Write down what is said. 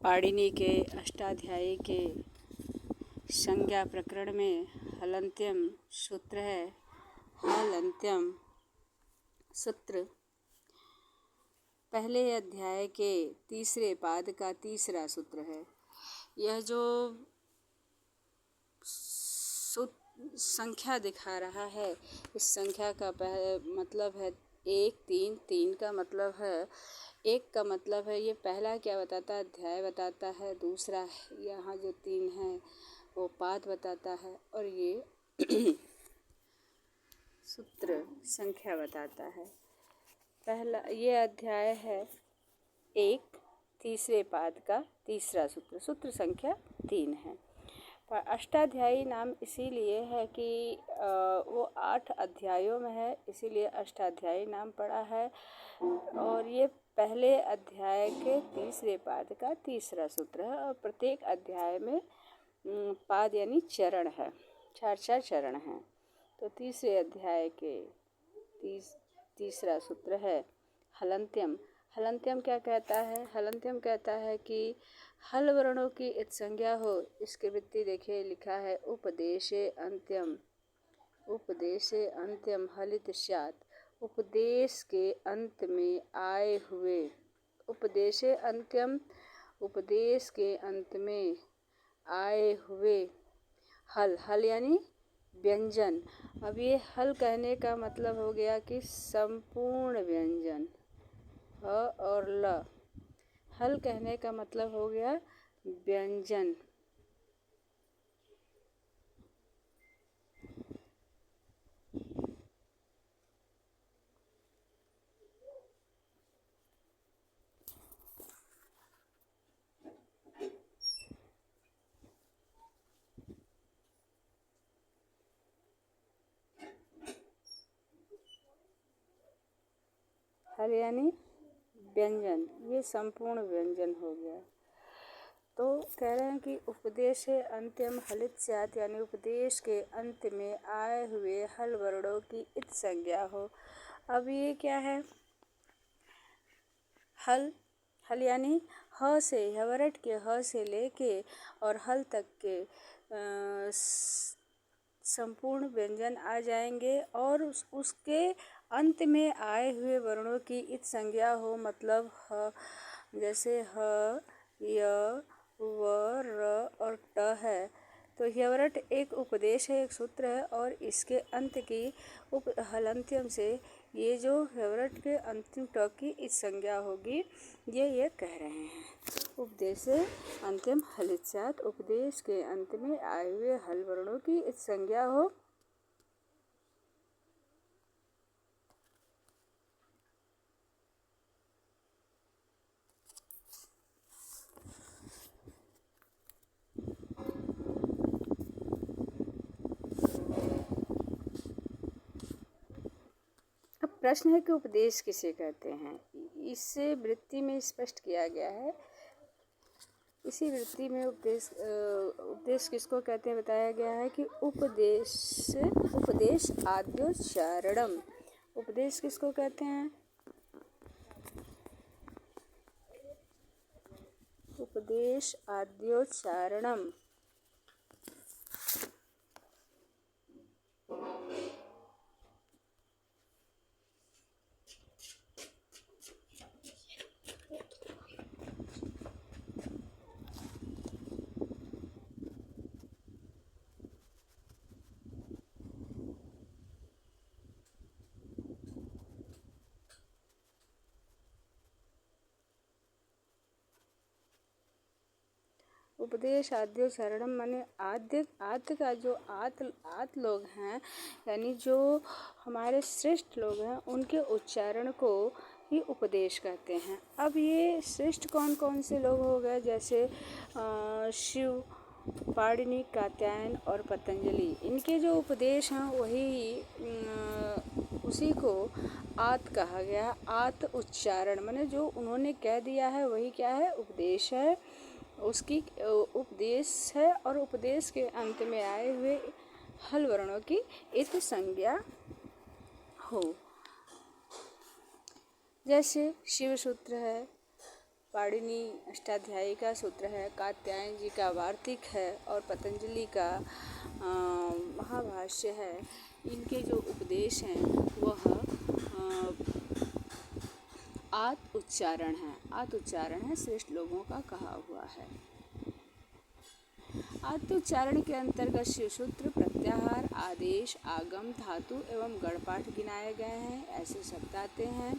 पाणिनि के अष्टाध्यायी के संज्ञा प्रकरण में हलन्त्यम सूत्र है। हलन्त्यम सूत्र पहले अध्याय के तीसरे पाद का तीसरा सूत्र है। यह जो संख्या दिखा रहा है, इस संख्या का मतलब है 1, 3, 3 का मतलब है, एक का मतलब है, ये पहला क्या बताता है, अध्याय बताता है। दूसरा यहाँ जो 3 है वो पाद बताता है, और ये सूत्र संख्या बताता है। पहला ये अध्याय है 1, तीसरे पाद का तीसरा सूत्र, सूत्र संख्या 3 है। पर अष्टाध्यायी नाम इसीलिए है कि वो 8 अध्यायों में है, इसीलिए अष्टाध्यायी नाम पड़ा है। और ये पहले अध्याय के तीसरे पाद का तीसरा सूत्र है, और प्रत्येक अध्याय में पाद यानी चरण है, 4 चरण हैं। तो तीसरे अध्याय के तीसरा सूत्र है हलन्त्यम। हलन्त्यम क्या कहता है? हलन्त्यम कहता है कि हल वर्णों की इत संज्ञा हो। इसकी वृत्ति देखिए, लिखा है उपदेशे अंत्यम, उपदेशे अंत्यम हलित स्यात्, उपदेश के अंत में आए हुए। उपदेशे अंत्यम, उपदेश के अंत में आए हुए। हल, हल यानी व्यंजन। अब ये हल कहने का मतलब हो गया कि संपूर्ण व्यंजन, ह और ल। हल कहने का मतलब हो गया व्यंजन। हल यानी व्यंजन, ये संपूर्ण व्यंजन हो गया। तो कह रहे हैं कि उपदेश अंत्यम हलित स्यात्, यानी उपदेश के अंत में आए हुए हल वर्णों की इत संज्ञा हो। अब ये क्या है? हल, हल यानी ह से, हवरट के ह से लेके और हल तक के संपूर्ण व्यंजन आ जाएंगे, और उसके अंत में आए हुए वर्णों की इत संज्ञा हो। मतलब ह, जैसे ह, य, व, र और ट है, तो ह्यवरट एक उपदेश है, एक सूत्र है, और इसके अंत की हलन्त्यम से ये जो ह्यवरट के अंतिम ट की इस संज्ञा होगी, ये कह रहे हैं। उपदेश अंत्यम हलित स्यात्, उपदेश के अंत में आए हुए हल वर्णों की इस संज्ञा हो। अब प्रश्न है कि उपदेश किसे कहते हैं? इससे वृत्ति में स्पष्ट किया गया है। इसी वृत्ति में उपदेश किसको कहते हैं बताया गया है कि उपदेश आद्योच्चारणम। उपदेश किसको कहते हैं? उपदेश आद्योच्चारणम। उपदेश आद्योच्चारणम माने आद्य का जो आत लोग हैं, यानी जो हमारे श्रेष्ठ लोग हैं, उनके उच्चारण को ही उपदेश कहते हैं। अब ये श्रेष्ठ कौन कौन से लोग हो गए? जैसे शिव, पाणिनि, कात्यायन और पतंजलि। इनके जो उपदेश हैं वही उसी को आत कहा गया। आत उच्चारण माने जो उन्होंने कह दिया है वही क्या है? उपदेश है। उसकी उपदेश है, और उपदेश के अंत में आए हुए हल वर्णों की इत संज्ञा हो। जैसे शिव सूत्र है, पाणिनि अष्टाध्यायी का सूत्र है, कात्यायन जी का वार्तिक है और पतंजलि का महाभाष्य है। इनके जो उपदेश हैं वह आत्म उच्चारण है। आत्म उच्चारण है, श्रेष्ठ लोगों का कहा हुआ है। आत्म उच्चारण के अंतर्गत शिवसूत्र, प्रत्याहार, आदेश, आगम, धातु एवं गणपाठ गिनाए गए हैं। ऐसे शब्द आते हैं